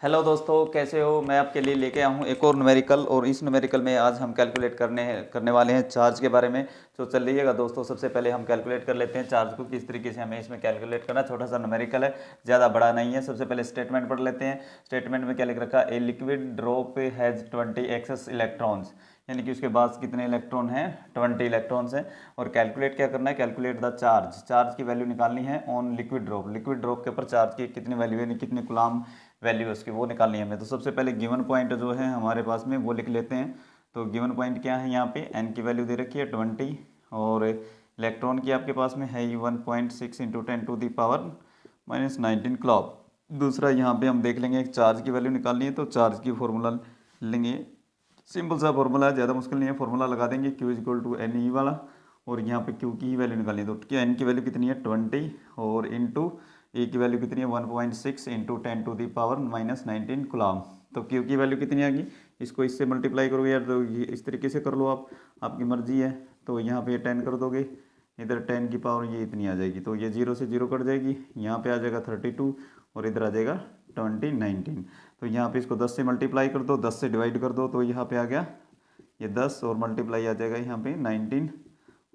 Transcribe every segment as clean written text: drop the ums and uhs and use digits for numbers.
Hello दोस्तों, कैसे हो। मैं आपके लिए लेके आया हूँ एक और न्यूमेरिकल, और इस न्यूमेरिकल में आज हम कैलकुलेट करने वाले हैं चार्ज के बारे में। तो चल रहिएगा दोस्तों, सबसे पहले हम कैलकुलेट कर लेते हैं चार्ज को, किस तरीके से हमें इसमें कैलकुलेट करना। छोटा सा न्यूमेरिकल है, ज़्यादा बड़ा नहीं है। सबसे पहले स्टेटमेंट पढ़ लेते हैं। स्टेटमेंट में क्या लिख रखा है, a liquid drop has 20 excess electrons, यानी कि उसके पास कितने इलेक्ट्रॉन हैं, 20 इलेक्ट्रॉन्स हैं। और कैलकुलेट क्या करना है, कैलकुलेट द चार्ज, चार्ज की वैल्यू निकालनी है on liquid drop. Liquid drop के ऊपर चार्ज की कितनी वैल्यू है, कितने गुलाम वैल्यू उसकी वो निकालनी है हमें। तो सबसे पहले गिवन पॉइंट जो है हमारे पास में वो लिख लेते हैं। तो गिवन पॉइंट क्या है, यहाँ पे एन की वैल्यू दे रखी है 20, और इलेक्ट्रॉन की आपके पास में है 1.6 इंटू 10⁻⁻19 कूलम्ब। दूसरा यहाँ पे हम देख लेंगे चार्ज की वैल्यू निकालनी है, तो चार्ज की फॉर्मूला लेंगे। सिंपल सा फॉर्मूला है, ज़्यादा मुश्किल नहीं है। फॉर्मूला लगा देंगे Q = NE वाला, और यहाँ पे Q की ही वैल्यू निकालनी है। तो क्या एन की वैल्यू कितनी है 20, और इंटू ए की वैल्यू कितनी है 1.6 इंटू 10⁻⁻19 कूलम्ब। तो Q की वैल्यू कितनी आ गई, इसको इससे मल्टीप्लाई करोगे यार, तो ये इस तरीके से कर लो आप, आपकी मर्जी है। तो यहाँ पे 10 कर दोगे, इधर 10 की पावर ये इतनी आ जाएगी, तो ये 0 से 0 कट जाएगी। यहाँ पे आ जाएगा 32, और इधर आ जाएगा 19। तो यहाँ पे इसको 10 से मल्टीप्लाई कर दो, 10 से डिवाइड कर दो, तो यहाँ पे आ गया ये 10, और मल्टीप्लाई आ जाएगा यहाँ पे 19,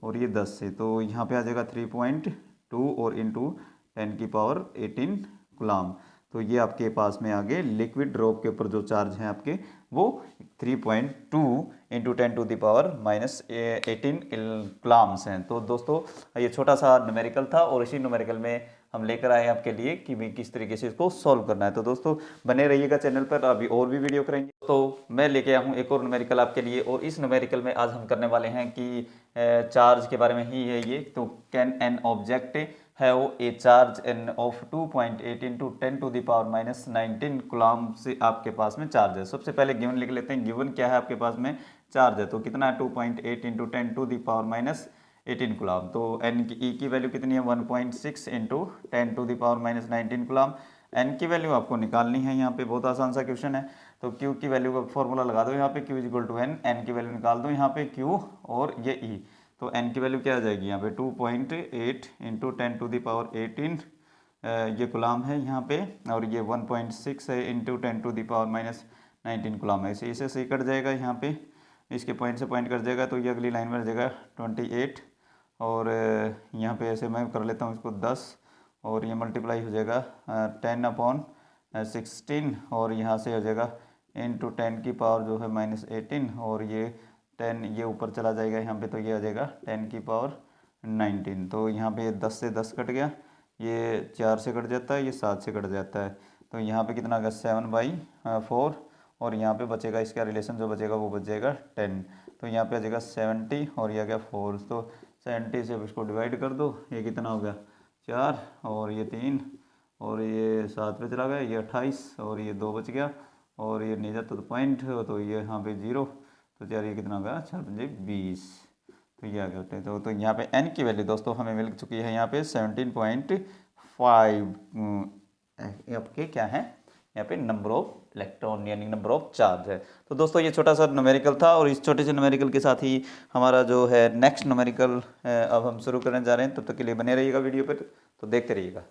और ये 10 से, तो यहाँ पे आ जाएगा 3.2 और इंटू 10⁻18 कूलम्ब। तो ये आपके पास में आगे लिक्विड ड्रॉप के ऊपर जो चार्ज हैं आपके, वो 3.2 इंटू 10⁻⁻18 कूलम्ब्स हैं। तो दोस्तों ये छोटा सा न्यूमेरिकल था, और इसी न्यूमेरिकल में हम लेकर आए आपके लिए कि भी किस तरीके से इसको सॉल्व करना है। तो दोस्तों बने रहिएगा चैनल पर, अभी और भी वीडियो करेंगे। तो मैं लेके आया हूँ एक और न्यूमेरिकल आपके लिए, और इस न्यूमेरिकल में आज हम करने वाले हैं कि चार्ज के बारे में ही है ये। तो can an object have a charge an of 2.8 into 10⁻⁻19 coulomb से आपके पास में चार्ज है। सबसे पहले गिवन लिख लेते हैं। गिवन क्या है, आपके पास में चार्ज है, तो कितना है 2.8 इंटू 10⁻⁻18 कूलम्ब। तो एन की ई की वैल्यू कितनी है 1.6 इंटू 10⁻⁻19 कूलम्ब। एन की वैल्यू आपको निकालनी है, यहाँ पे बहुत आसान सा क्वेश्चन है। तो क्यू की वैल्यू का फॉर्मूला लगा दो, यहाँ पे Q = N, एन की वैल्यू निकाल दो, यहाँ पे Q और ये E। तो एन की वैल्यू क्या आ जाएगी, यहाँ पे 2.8 इंटू 10⁻18 ये कूलम्ब है यहाँ पे, और ये 1.6 है इंटू 10⁻⁻19 कूलम्ब है। इसे इसे सही कट जाएगा, यहाँ पे इसके पॉइंट से पॉइंट कट जाएगा, तो ये अगली लाइन में आ जाएगा 28, और यहाँ पे ऐसे मैं कर लेता हूँ इसको 10, और ये मल्टीप्लाई हो जाएगा 10/16, और यहाँ से हो जाएगा इंटू 10 की पावर जो है -18, और ये 10 ये ऊपर चला जाएगा यहाँ पे, तो ये आ जाएगा 10⁻19। तो यहाँ पे 10 से 10 कट गया, ये 4 से कट जाता है, ये 7 से कट जाता है। तो यहाँ पे कितना आ गया 7/4, और यहाँ पे बचेगा इसका रिलेशन जो बचेगा वो बच जाएगा 10। तो यहाँ पे आ जाएगा 70, और ये आ गया 4। तो 70 से इसको डिवाइड कर दो, ये कितना हो गया 4, और ये 3, और ये 7 पे चला गया, ये 28, और ये 2 बच गया, और ये नहीं जाता तो पॉइंट, तो ये यहाँ पे 0। तो यार ये कितना होगा 4×20, तो ये आ गया। तो यहाँ पे n की वैल्यू दोस्तों हमें मिल चुकी है यहाँ पे 17.5 आपके क्या है यहाँ पे नंबर ऑफ इलेक्ट्रॉन, यानी नंबर ऑफ चार्ज है। तो दोस्तों ये छोटा सा न्यूमेरिकल था, और इस छोटे से न्यूमेरिकल के साथ ही हमारा जो है नेक्स्ट न्यूमेरिकल अब हम शुरू करने जा रहे हैं। तब तक के लिए बने रहिएगा वीडियो पर, तो देखते रहिएगा।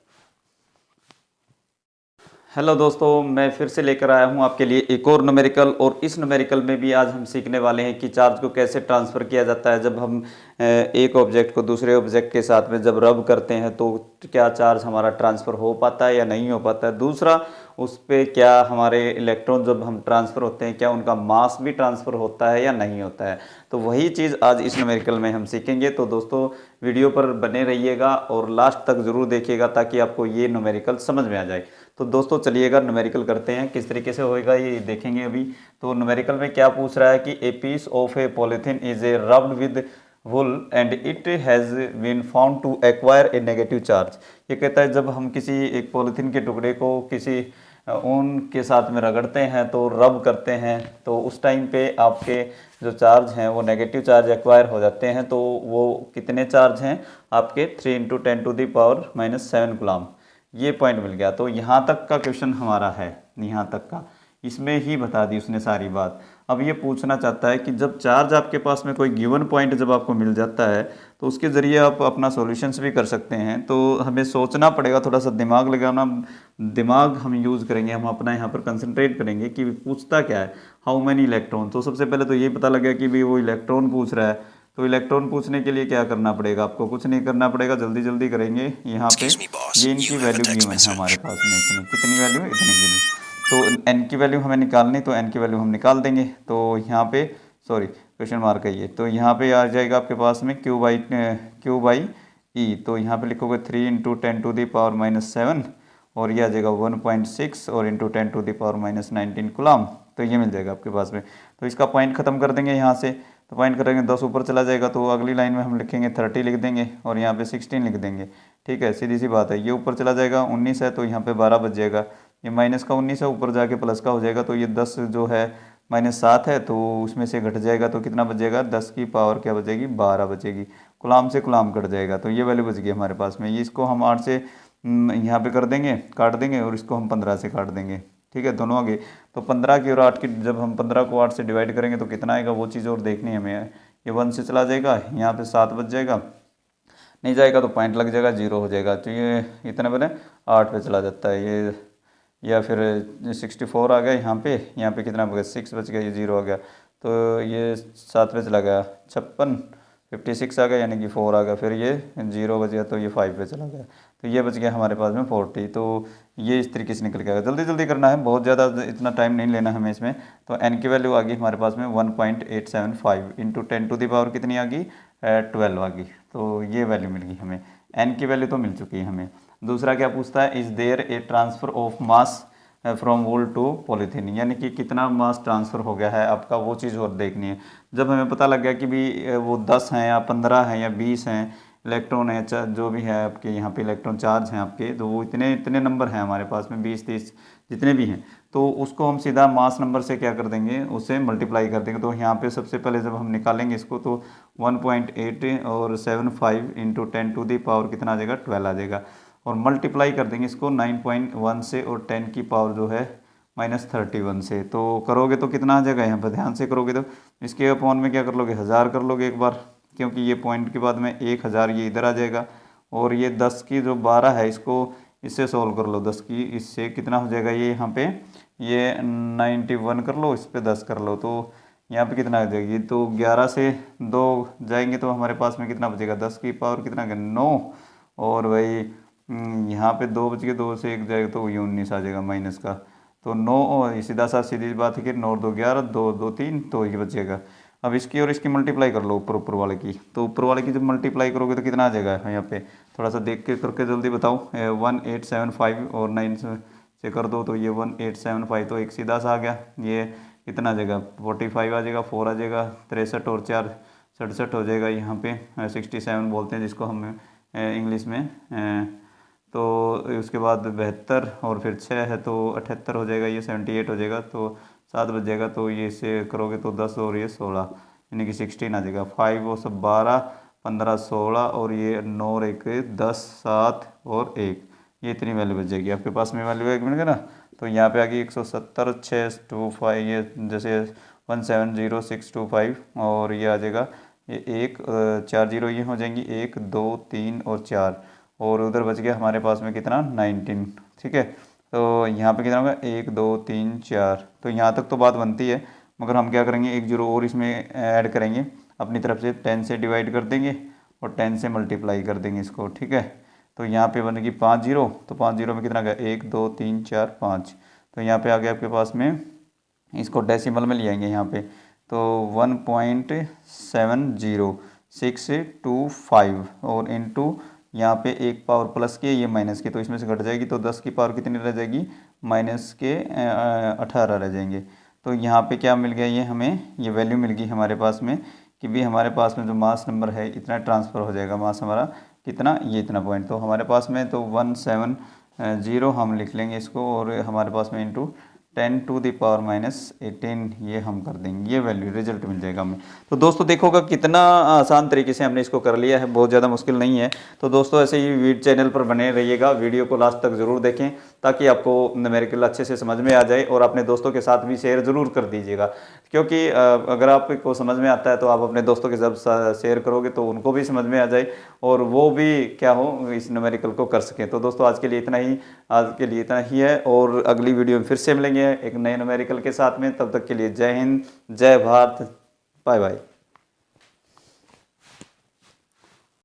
हेलो दोस्तों, मैं फिर से लेकर आया हूं आपके लिए एक और न्यूमेरिकल, और इस न्यूमेरिकल में भी आज हम सीखने वाले हैं कि चार्ज को कैसे ट्रांसफ़र किया जाता है। जब हम एक ऑब्जेक्ट को दूसरे ऑब्जेक्ट के साथ में जब रब करते हैं, तो क्या चार्ज हमारा ट्रांसफ़र हो पाता है या नहीं हो पाता है। दूसरा, उस पर क्या हमारे इलेक्ट्रॉन जब हम ट्रांसफ़र होते हैं, क्या उनका मास भी ट्रांसफ़र होता है या नहीं होता है। तो वही चीज़ आज इस न्यूमेरिकल में हम सीखेंगे। तो दोस्तों वीडियो पर बने रहिएगा, और लास्ट तक ज़रूर देखिएगा, ताकि आपको ये न्यूमेरिकल समझ में आ जाए। तो दोस्तों चलिएगा न्यूमेरिकल करते हैं, किस तरीके से होएगा ये देखेंगे अभी। तो न्यूमेरिकल में क्या पूछ रहा है कि a piece of a polythene is a rubbed with wool and it has been found to acquire a negative charge. ये कहता है जब हम किसी एक पॉलीथीन के टुकड़े को किसी ऊन के साथ में रगड़ते हैं, तो रब करते हैं, तो उस टाइम पे आपके जो चार्ज हैं वो नेगेटिव चार्ज एक्वायर हो जाते हैं। तो वो कितने चार्ज हैं आपके 3 × 10⁻⁻7 कूलम्ब। ये पॉइंट मिल गया। तो यहाँ तक का क्वेश्चन हमारा है, यहाँ तक का इसमें ही बता दी उसने सारी बात। अब ये पूछना चाहता है कि जब चार्ज आपके पास में कोई गिवन पॉइंट जब आपको मिल जाता है तो उसके ज़रिए आप अपना सॉल्यूशंस भी कर सकते हैं। तो हमें सोचना पड़ेगा, थोड़ा सा दिमाग लगाना, दिमाग हम यूज़ करेंगे, हम अपना यहाँ पर कंसंट्रेट करेंगे कि पूछता क्या है, हाउ मैनी इलेक्ट्रॉन। तो सबसे पहले तो ये पता लगा कि भाई वो इलेक्ट्रॉन पूछ रहा है। तो इलेक्ट्रॉन पूछने के लिए क्या करना पड़ेगा, आपको कुछ नहीं करना पड़ेगा, जल्दी जल्दी करेंगे। यहाँ पे ये इनकी वैल्यू गिवन है हमारे पास में, इतनी कितनी वैल्यू, इतनी गिवन। तो एन की वैल्यू हमें निकालनी, तो एन की वैल्यू हम निकाल देंगे। तो यहाँ पे सॉरी क्वेश्चन मार्क है ये, तो यहाँ पे आ जाएगा आपके पास में क्यू बाई ई। तो यहाँ पे लिखोगे 3 × 10⁻⁻7 और ये आ जाएगा 1.6 और इंटू 10⁻⁻19 कूलम। तो ये मिल जाएगा आपके पास में। तो इसका पॉइंट ख़त्म कर देंगे यहाँ से। तो पॉइंट करेंगे 10 ऊपर चला जाएगा, तो अगली लाइन में हम लिखेंगे 30 लिख देंगे और यहाँ पे 16 लिख देंगे। ठीक है, सीधी सी बात है। ये ऊपर चला जाएगा, 19 है तो यहाँ पे 12 बच जाएगा। ये माइनस का 19 है, ऊपर जाके प्लस का हो जाएगा, तो ये 10 जो है -7 है तो उसमें से घट जाएगा, तो कितना बचेगा, 10 की पावर क्या बचेगी, 12 बचेगी। गुलाम से गुलाम कट जाएगा, तो ये वैल्यू बच गई हमारे पास में। ये इसको हम 8 से यहाँ पे कर देंगे, काट देंगे, और इसको हम 15 से काट देंगे। ठीक है, दोनों आगे। तो 15 की और 8 की, जब हम 15 को 8 से डिवाइड करेंगे तो कितना आएगा, वो चीज़ और देखनी है हमें। ये 1 से चला जाएगा, यहाँ पे 7 बच जाएगा, नहीं जाएगा तो पॉइंट लग जाएगा, 0 हो जाएगा। तो ये इतने बने 8 पे चला जाता है ये, या फिर 64 आ गया यहाँ पे कितना बच गया, 6 बच गया, ये 0 आ गया। तो ये 7 पे चला गया, 56 56 आ गया, यानी कि 4 आ गया, फिर ये 0 बच गया, तो ये 5 पे चला गया। तो ये बच गया हमारे पास में 40। तो ये इस तरीके से निकल के आएगा। जल्दी जल्दी करना है, बहुत ज़्यादा इतना टाइम नहीं लेना हमें इसमें। तो एन की वैल्यू आ गई हमारे पास में 1.875 इंटू 10⁻⁻ कितनी आ गई, 12 आ गई। तो ये वैल्यू मिल गई हमें, एन की वैल्यू तो मिल चुकी है हमें। दूसरा क्या पूछता है, is there a transfer of mass from wool to polythene, यानी कि कितना मास ट्रांसफ़र हो गया है आपका, वो चीज़ और देखनी है। जब हमें पता लग गया कि भी वो 10 हैं या 15 हैं या 20 हैं इलेक्ट्रॉन है, जो भी है आपके यहाँ पे इलेक्ट्रॉन चार्ज हैं आपके, तो वो इतने इतने नंबर हैं हमारे पास में, 20-30 जितने भी हैं, तो उसको हम सीधा मास नंबर से क्या कर देंगे, उससे मल्टीप्लाई कर देंगे। तो यहाँ पे सबसे पहले जब हम निकालेंगे इसको, तो 1.8 और 75 इंटू 10⁻⁻ कितना आ जाएगा, 12 आ जाएगा। और मल्टीप्लाई कर देंगे इसको 9.1 से, और 10 की पावर जो है -31 से। तो करोगे तो कितना आ जाएगा, यहाँ पर ध्यान से करोगे तो इसके अपॉन में क्या कर लोगे, 1000 कर लोगे एक बार, क्योंकि ये पॉइंट के बाद में 1000 ये इधर आ जाएगा। और ये 10 की जो 12 है, इसको इससे सोल्व कर लो, 10 की इससे कितना हो जाएगा, ये यहाँ पे ये 91 कर लो, इस पर 10 कर लो, तो यहाँ पे कितना आ जाएगी। तो 11 से 2 जाएंगे तो हमारे पास में कितना बचेगा, 10 की पावर कितना 9, और भाई यहाँ पे 2 बच के 2 से 1 जाएगा तो ये 19 आ जाएगा माइनस का। तो 9 सीधा सा सीधी बात है कि 9 2 11, 2 2 3, तो ये बचेगा। अब इसकी और इसकी मल्टीप्लाई कर लो, ऊपर ऊपर वाले की। तो ऊपर वाले की जब मल्टीप्लाई करोगे तो कितना आ जाएगा, यहाँ पे थोड़ा सा देख के करके जल्दी बताओ। 1875 और 9 से कर दो, तो ये 1875, तो एक सीधा सा आ गया। ये कितना आ जाएगा, 45 आ जाएगा, 4 आ जाएगा, 63 और 4 67 हो जाएगा। यहाँ पे 67 बोलते हैं जिसको हम इंग्लिश में। तो उसके बाद 72 और फिर 6 है तो 78 हो जाएगा, ये 78 हो जाएगा, तो 7 बच जाएगा। तो ये से करोगे तो 10 और ये 16, यानी कि 16 आ जाएगा। 5 और सब 12, 15 16, और ये 9 और 1 10, 7 और 1, ये इतनी वैल्यू बच जाएगी आपके पास में। वैल्यू एक मिनट का ना, तो यहाँ पे आ गई 170 625, ये जैसे 170625, और ये आ जाएगा ये 1 4 0 ये हो जाएंगी, 1 2 3 और 4, और उधर बच गया हमारे पास में कितना 19। ठीक है, तो यहाँ पे कितना होगा 1 2 3 4, तो यहाँ तक तो बात बनती है, मगर हम क्या करेंगे 1 0 और इसमें ऐड करेंगे अपनी तरफ से, 10 से डिवाइड कर देंगे और 10 से मल्टीप्लाई कर देंगे इसको। ठीक है, तो यहाँ पे बनेगी 5 0, तो 5 0 में कितना गया 1 2 3 4 5, तो यहाँ पे आ गया आपके पास में, इसको डेसिमल में ले आएंगे यहाँ पे, तो 1.70625 और इनटू यहाँ पे एक पावर प्लस की, ये माइनस की, तो इसमें से घट जाएगी, तो 10 की पावर कितनी रह जाएगी, माइनस के 18 रह जाएंगे। तो यहाँ पे क्या मिल गया, ये हमें ये वैल्यू मिल गई हमारे पास में कि भी हमारे पास में जो मास नंबर है इतना ट्रांसफ़र हो जाएगा, मास हमारा कितना, ये इतना पॉइंट। तो हमारे पास में तो 170 हम लिख लेंगे इसको, और हमारे पास में इंटू 10⁻⁻18 ये हम कर देंगे, ये वैल्यू रिजल्ट मिल जाएगा हमें। तो दोस्तों देखोगा कितना आसान तरीके से हमने इसको कर लिया है, बहुत ज़्यादा मुश्किल नहीं है। तो दोस्तों ऐसे ही वीडियो चैनल पर बने रहिएगा, वीडियो को लास्ट तक ज़रूर देखें ताकि आपको न्यूमेरिकल अच्छे से समझ में आ जाए, और अपने दोस्तों के साथ भी शेयर ज़रूर कर दीजिएगा, क्योंकि अगर आपको समझ में आता है तो आप अपने दोस्तों के साथ शेयर करोगे तो उनको भी समझ में आ जाए और वो भी क्या हो इस न्यूमेरिकल को कर सकें। तो दोस्तों आज के लिए इतना ही है, और अगली वीडियो में फिर से मिलेंगे एक नए न्यूमेरिकल के साथ में। तब तक के लिए जय हिंद, जय भारत, बाय बाय।